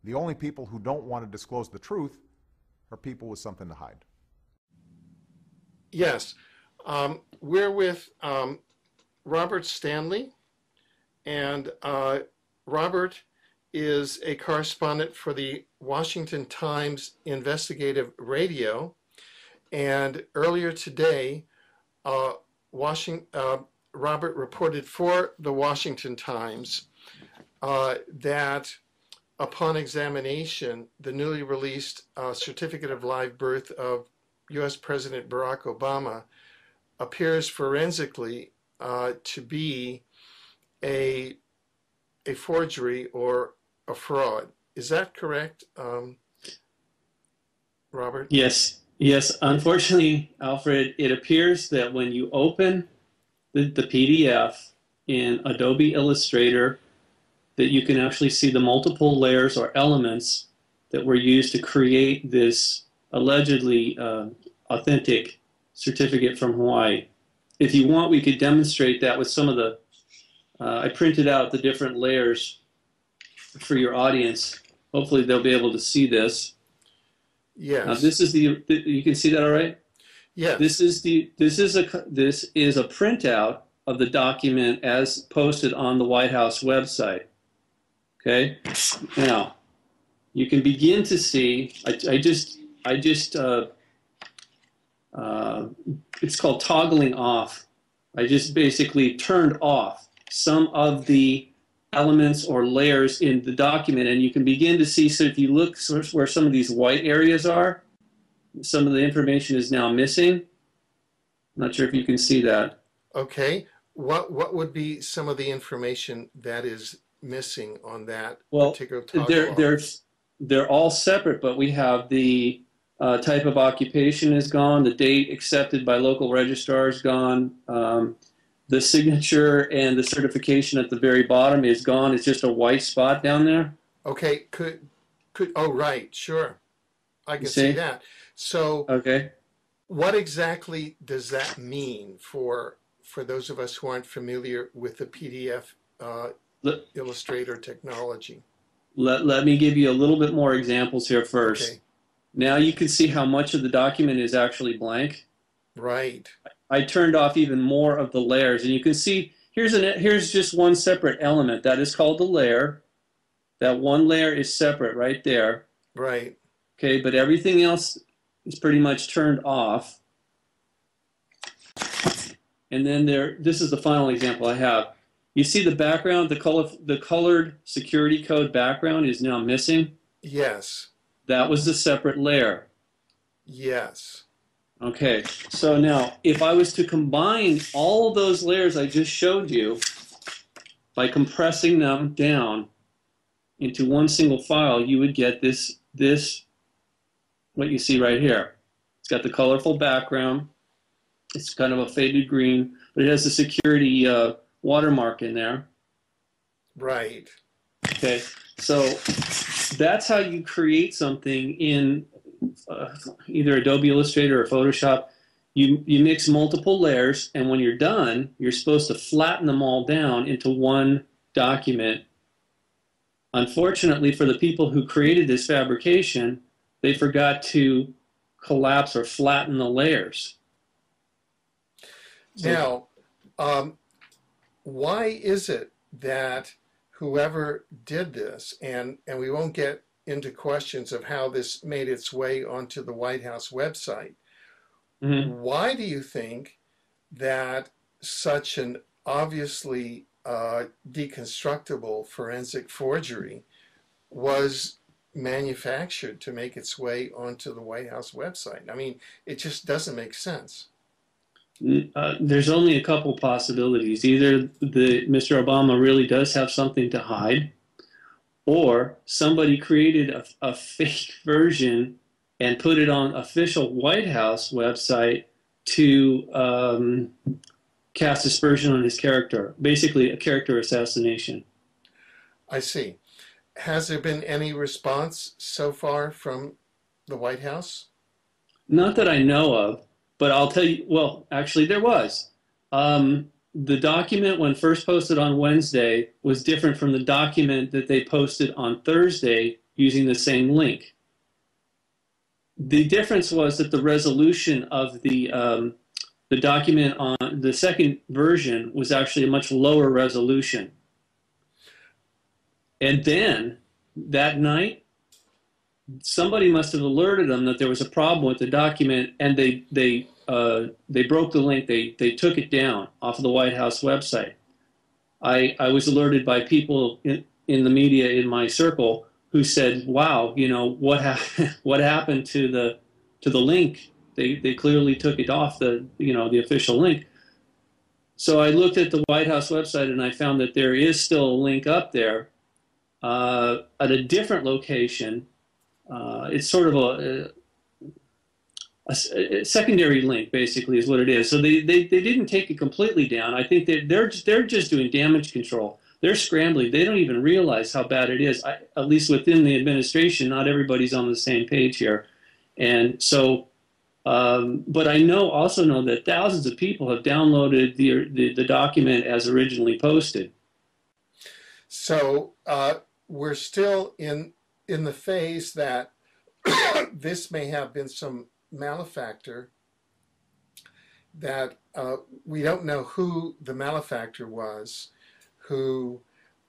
The only people who don't want to disclose the truth are people with something to hide. Yes. We're with Robert Stanley, and Robert is a correspondent for the Washington Times Investigative Radio. And earlier today, Robert reported for the Washington Times that upon examination, the newly released certificate of live birth of U.S. President Barack Obama appears forensically to be a forgery or a fraud. Is that correct, Robert? Yes. Yes. Unfortunately, Alfred, it appears that when you open the PDF in Adobe Illustrator, that you can actually see the multiple layers or elements that were used to create this allegedly authentic certificate from Hawaii. If you want, we could demonstrate that with some of the, I printed out the different layers for your audience. Hopefully they'll be able to see this. Yes. Now this is you can see that all right? Yes. This is a printout of the document as posted on the White House website. Okay? Now, you can begin to see, it's called toggling off. I just basically turned off some of the elements or layers in the document, and you can begin to see, so if you look where some of these white areas are, some of the information is now missing. I'm not sure if you can see that. Okay. What would be some of the information that is missing on that particular toggle? They're all separate, but we have the type of occupation is gone, the date accepted by local registrar is gone, the signature and the certification at the very bottom is gone. It's just a white spot down there. Okay, oh, right, sure. I can see that. So, okay, what exactly does that mean for those of us who aren't familiar with the PDF Illustrator technology? Let me give you a little bit more examples here first. Okay. Now you can see how much of the document is actually blank. Right. I turned off even more of the layers, and you can see here's just one separate element that is called the layer. That one layer is separate right there. Right. Okay, but everything else is pretty much turned off. And then this is the final example I have. You see the background, the colored security code background is now missing. Yes. That was the separate layer. Yes. Okay, so now if I was to combine all of those layers I just showed you by compressing them down into one single file, you would get this what you see right here. It's got the colorful background. It's kind of a faded green, but it has the security watermark in there. Right. Okay, so that's how you create something in either Adobe Illustrator or Photoshop. You mix multiple layers, and when you're done, you're supposed to flatten them all down into one document. Unfortunately for the people who created this fabrication, they forgot to collapse or flatten the layers. Now, why is it that whoever did this, and we won't get into questions of how this made its way onto the White House website, why do you think that such an obviously deconstructible forensic forgery was manufactured to make its way onto the White House website? I mean, it just doesn't make sense. There's only a couple possibilities. Either Mr. Obama really does have something to hide, or somebody created a fake version and put it on official White House website to cast aspersion on his character. Basically, a character assassination. I see. Has there been any response so far from the White House? Not that I know of, but I'll tell you, well, actually there was. The document when first posted on Wednesday was different from the document that they posted on Thursday using the same link. The difference was that the resolution of the document on the second version was actually a much lower resolution. And then that night, somebody must have alerted them that there was a problem with the document, and they broke the link. They took it down off of the White House website. I was alerted by people in the media in my circle who said, "Wow, you know what happened to the link? They clearly took it off the official link." So I looked at the White House website and I found that there is still a link up there at a different location. It's sort of a secondary link, basically, is what it is. So they didn't take it completely down. I think that they're just doing damage control. They're scrambling. They don't even realize how bad it is. At least within the administration, not everybody's on the same page here. And so, but I also know that thousands of people have downloaded the document as originally posted. So we're still in the phase that this may have been some malefactor, that we don't know who the malefactor was, who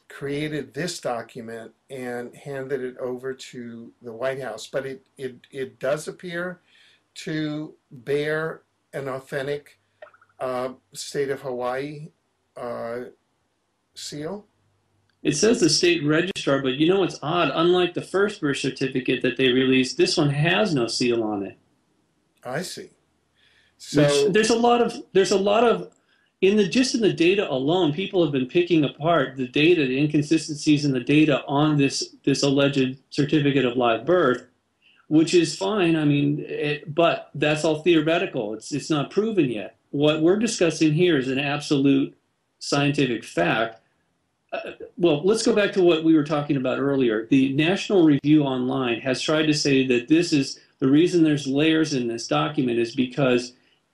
created this document and handed it over to the White House. But it does appear to bear an authentic state of Hawaii seal. It says the state registrar, but you know what's odd? Unlike the first birth certificate that they released, this one has no seal on it. I see. So there's a lot of just in the data alone, people have been picking apart the data, the inconsistencies in the data on this alleged certificate of live birth, which is fine. I mean, but that's all theoretical. It's not proven yet. What we're discussing here is an absolute scientific fact. Well, let's go back to what we were talking about earlier. The National Review Online has tried to say that this is the reason there's layers in this document is because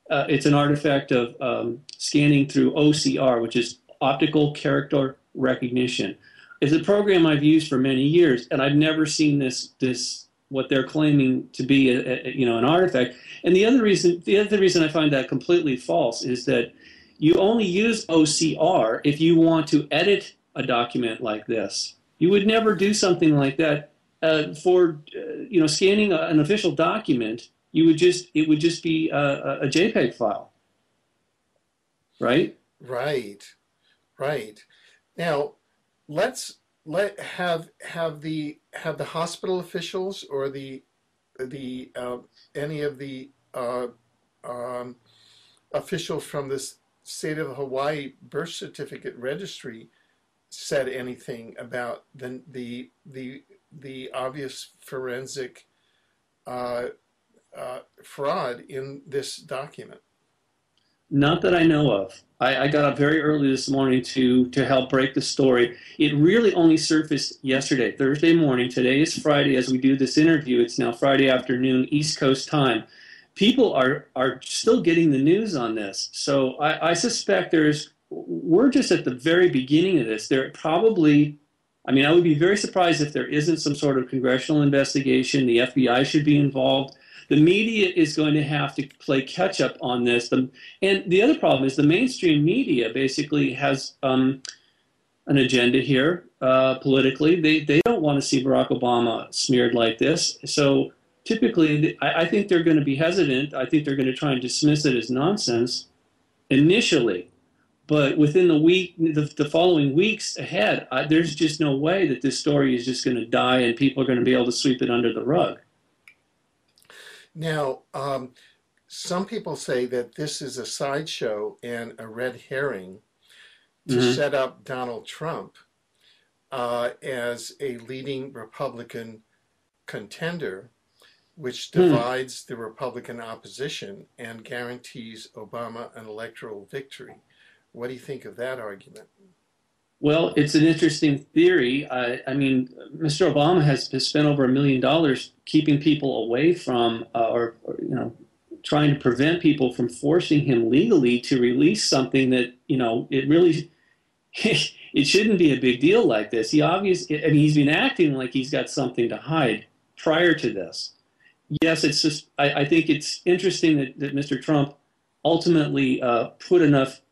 it's an artifact of scanning through OCR, which is optical character recognition. It's a program I've used for many years, and I've never seen this what they're claiming to be an artifact. And the other reason I find that completely false is that you only use OCR if you want to edit a document like this. You would never do something like that for scanning an official document. It would just be a JPEG file, right? Right. Now, let's have the hospital officials or the any of the officials from the state of Hawaii birth certificate registry said anything about the obvious forensic fraud in this document. Not that I know of. I got up very early this morning to help break the story. It really only surfaced yesterday, Thursday morning. Today is Friday as we do this interview. It's now Friday afternoon, East Coast time. People are still getting the news on this. So I suspect we're just at the very beginning of this. There probably, I would be very surprised if there isn't some sort of congressional investigation. The FBI should be involved. The media is going to have to play catch up on this. And the other problem is the mainstream media basically has an agenda here politically. They don't want to see Barack Obama smeared like this. So typically, I think they're going to be hesitant. I think they're going to try and dismiss it as nonsense initially. But within the following weeks ahead, there's just no way that this story is just going to die and people are going to be able to sweep it under the rug. Now, some people say that this is a sideshow and a red herring to set up Donald Trump as a leading Republican contender, which divides the Republican opposition and guarantees Obama an electoral victory. What do you think of that argument? Well, it's an interesting theory. I mean, Mr. Obama has spent over $1 million keeping people away from, trying to prevent people from forcing him legally to release something that, it really, it it shouldn't be a big deal like this. I mean, he's been acting like he's got something to hide prior to this. Yes, it's just, I think it's interesting that Mr. Trump ultimately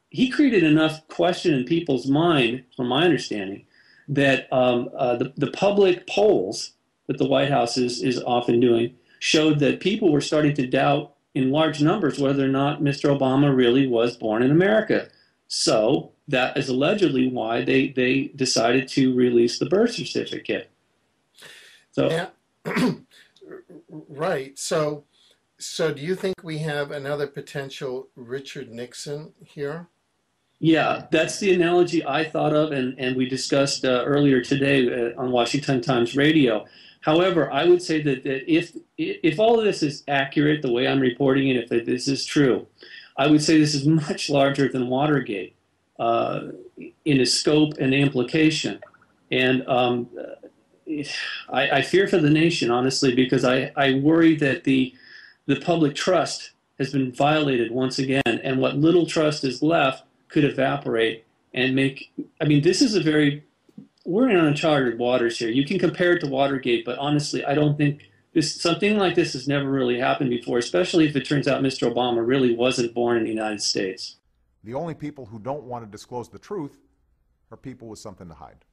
he created enough question in people's mind, from my understanding, that the public polls that the White House is often doing showed that people were starting to doubt in large numbers whether or not Mr. Obama really was born in America. So that is allegedly why they decided to release the birth certificate. So, yeah. Right. So do you think we have another potential Richard Nixon here? yeah, that's the analogy I thought of, and we discussed earlier today on Washington Times Radio. However, I would say that if all of this is accurate, the way I'm reporting it, if this is true, I would say this is much larger than Watergate in its scope and implication. And I fear for the nation, honestly, because I worry that the public trust has been violated once again, and what little trust is left could evaporate and I mean, we're in uncharted waters here. You can compare it to Watergate, but honestly, I don't think something like this has never really happened before, especially if it turns out Mr. Obama really wasn't born in the United States. The only people who don't want to disclose the truth are people with something to hide.